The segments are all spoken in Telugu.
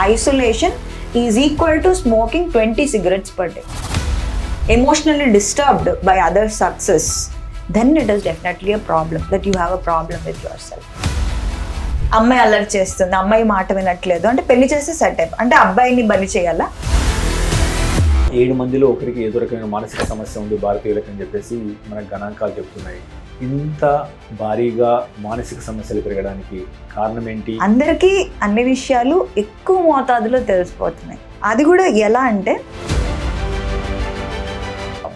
isolation is equal to smoking 20 cigarettes per day. Emotionally disturbed by others' success, then it is definitely a problem, that you have a problem with yourself. అమ్మాయి అల్లరి చేస్తుంది, అమ్మాయి మాట వినట్లేదు అంటే పెళ్లి చేస్తే సెట్ అయిపో అంటే అబ్బాయిని బలి చేయాలా? 7 మందిలో ఒకరికి ఏదో రకమైన మానసిక సమస్య ఉంది భారతీయులకు అని చెప్పేసి మనకు గణాంకాలు చెప్తున్నాయి. ఇంత భారీగా మానసిక సమస్యలు పెరగడానికి కారణం ఏంటి? అందరికీ అన్ని విషయాలు ఎక్కువ మోతాదులో తెలిసిపోతున్నాయి. అది కూడా ఎలా అంటే,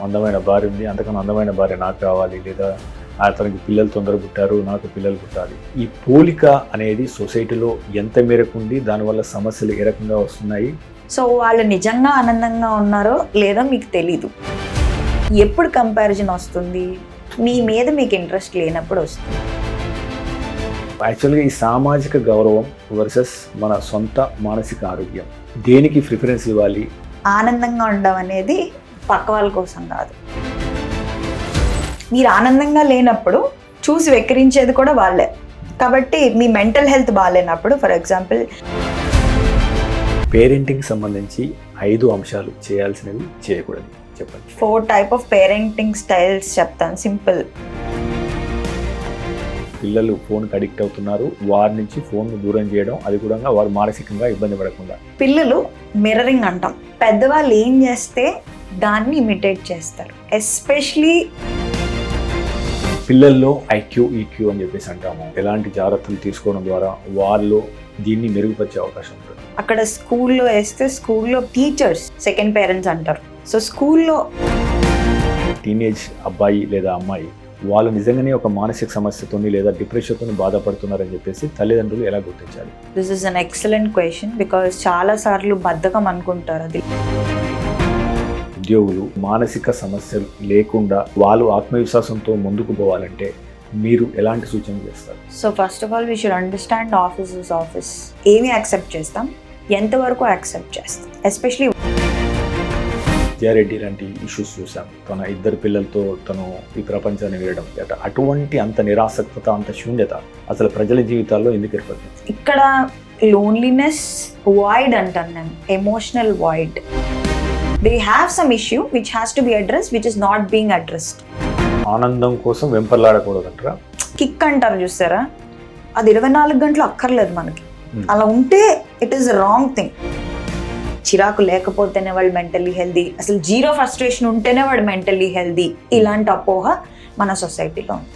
అందమైన భార్య ఉంది, అంతకన్నా అందమైన భార్య నాకు కావాలి, లేదా అతనికి పిల్లలు తొందర పుట్టారు, నాకు పిల్లలు పుట్టాలి. ఈ పోలిక అనేది సొసైటీలో ఎంత మేరకు ఉంది, దానివల్ల సమస్యలు ఏ రకంగా వస్తున్నాయి? సో వాళ్ళు నిజంగా ఆనందంగా ఉన్నారో లేదో మీకు తెలీదు. ఎప్పుడు కంపారిజన్ వస్తుంది? మీ మీద మీకు ఇంట్రెస్ట్ లేనప్పుడు వస్తుంది. యాక్చువల్గా ఈ సామాజిక గౌరవం వర్సెస్ మన సొంత మానసిక ఆరోగ్యం, దేనికి ప్రిఫరెన్స్ ఇవ్వాలి? ఆనందంగా ఉండడం అనేది పక్క వాళ్ళ కోసం కాదు. మీరు ఆనందంగా లేనప్పుడు చూసి వెక్కిరించేది కూడా వాళ్ళే. కాబట్టి మీ మెంటల్ హెల్త్ బాగాలేనప్పుడు, ఫర్ ఎగ్జాంపుల్, పేరెంటింగ్ సంబంధించి 5 అంశాలు చేయాల్సినవి, చేయకూడదు చెప్పండి. 4 type of parenting styles చెప్తాను, సింపుల్. పిల్లలు ఫోన్కి అడిక్ట్ అవుతున్నారు, వారి నుంచి ఫోన్ను దూరం చేయడం, అది కూడా వారు మానసికంగా ఇబ్బంది పడకుండా. పిల్లలు మిర్రరింగ్ అంటాం. పెద్దవాళ్ళు ఏం చేస్తే దాన్ని ఇమిటేట్ చేస్తారు. ఎస్పెషలీ పిల్లల్లో ఐక్యూ ఈక్యూ అని చెప్పేసి అంటాము. ఎలాంటి జాగ్రత్తలు తీసుకోవడం ద్వారా వాళ్ళు దీన్ని మెరుగుపరిచే అవకాశం ఉంటుంది. అక్కడ స్కూల్లో వేస్తే స్కూల్లో టీచర్స్ సెకండ్ పేరెంట్స్ అంటారు. సో స్కూల్లో టీనేజ్ అబ్బాయి లేదా అమ్మాయి వాళ్ళు నిజంగానే ఒక మానసిక సమస్యతో లేదా డిప్రెషన్తో బాధపడుతున్నారని చెప్పేసి తల్లిదండ్రులు ఎలా గుర్తించాలి? This is an excellent question, because చాలా సార్లు బద్ధకం అనుకుంటారు. అది ఉద్యోగులు మానసిక సమస్యలు లేకుండా వాళ్ళు ఆత్మవిశ్వాసంతో ముందుకు పోవాలంటే మీరు ఎలాంటి సూచనలు చేస్తారు? So first of all we should understand office is office. ఏమి యాక్సెప్ట్ చేస్తాం, ఎంతవరకు యాక్సెప్ట్ చేస్తాం. ఎస్పెషలీ విజయారెడ్డి లాంటి ఇష్యూస్ చూసాం. తన 2 పిల్లలతో తను ఈ ప్రపంచాన్ని వీడడం, అటువంటి అంత నిరాసక్తత, అంత శూన్యత అసలు ప్రజల జీవితాల్లో ఎందుకు ఏర్పడుతుంది? ఇక్కడ లోన్లీనెస్ వాయిడ్ అంటాను నేను, emotional void. They have some issue which has to be addressed which is not being addressed. ఆనందం కోసం వెంపర్లాడకూడదంటారా? కిక్ అంటారు చూసారా, అది 24 గంటలు అక్కర్లేదు మనకి. అలా ఉంటే ఇట్ ఈస్ రాంగ్ థింగ్. చిరాకు లేకపోతేనే వాళ్ళు మెంటల్లీ హెల్దీ, అసలు జీరో ఫ్రస్ట్రేషన్ ఉంటేనే వాడు మెంటల్లీ హెల్దీ. ఇలాంటి అపోహ మన సొసైటీలో ఉంది.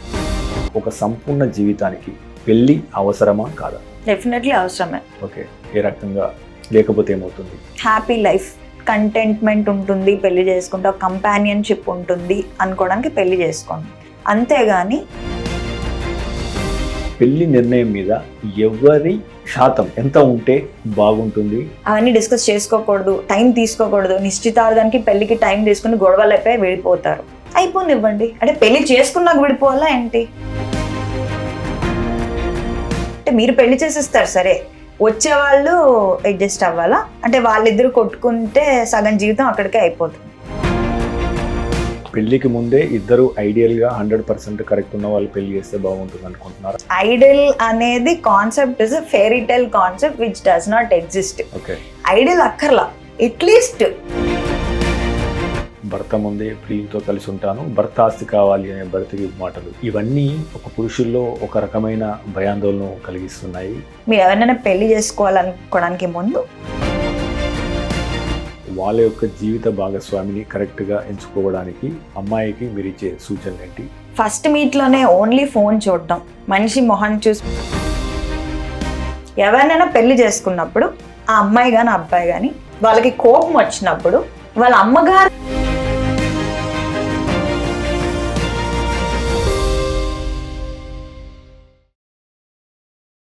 ఒక సంపూర్ణ జీవితానికి పెళ్ళి అవసరమా కాదా? డెఫినెట్లీ అవసరమే. ఓకే, ఏ రకంగా? లేకపోతే ఏమవుతుంది? హ్యాపీ లైఫ్, కంటెంట్మెంట్ ఉంటుంది పెళ్లి చేసుకుంటే, కంపానియన్షిప్ ఉంటుంది అనుకోవడానికి పెళ్లి చేసుకోండి. అంతేగాని పెళ్లి నిర్ణయం మీద ఎవరి శాతం ఎంత ఉంటే బాగుంటుంది అవన్నీ డిస్కస్ చేసుకోకూడదు, టైం తీసుకోకూడదు. నిశ్చితార్థానికి పెళ్లికి టైం తీసుకుని గొడవలు అయిపోయి విడిపోతారు. అయిపోనివ్వండి. అంటే పెళ్లి చేసుకున్నాక విడిపోవాలా ఏంటి? అంటే మీరు పెళ్లి చేసేస్తారు సరే, వచ్చేవాళ్ళు అడ్జస్ట్ అవ్వాలా? అంటే వాళ్ళిద్దరు కొట్టుకుంటే సగం జీవితం అక్కడికే అయిపోతుంది. పెళ్లికి ముందే ఇద్దరు ఐడియల్గా 100% కరెక్ట్ ఉన్న వాళ్ళు పెళ్లి చేస్తే బాగుంటుంది అనుకుంటున్నారు. ఐడియల్ అనేది concept is a fairy tale concept which does not exist. Okay, ideal అక్కర్లా. అట్లీస్ట్ భర్త ముందే ప్రియులతో కలిసి ఉంటాను, భర్త ఆస్తి కావాలి అనే భర్తకి మాటలు, ఇవన్నీ ఒక పురుషుల్లో ఒక రకమైన భయాందోళన కలిగిస్తున్నాయి. మీరు ఎవరైనా పెళ్లి చేసుకోవాలనుకోవడానికి ముందు వాళ్ళ యొక్క జీవిత భాగస్వామిని కరెక్ట్గా ఎంచుకోవడానికి అమ్మాయికి మీరు ఇచ్చే సూచనలు ఏంటి? ఫస్ట్ మీట్లోనే ఓన్లీ ఫోన్ చూడటం, మనిషి మొహం చూసి ఎవరినైనా పెళ్లి చేసుకున్నప్పుడు ఆ అమ్మాయి కానీ అబ్బాయి కానీ వాళ్ళకి కోపం వచ్చినప్పుడు వాళ్ళ అమ్మగారు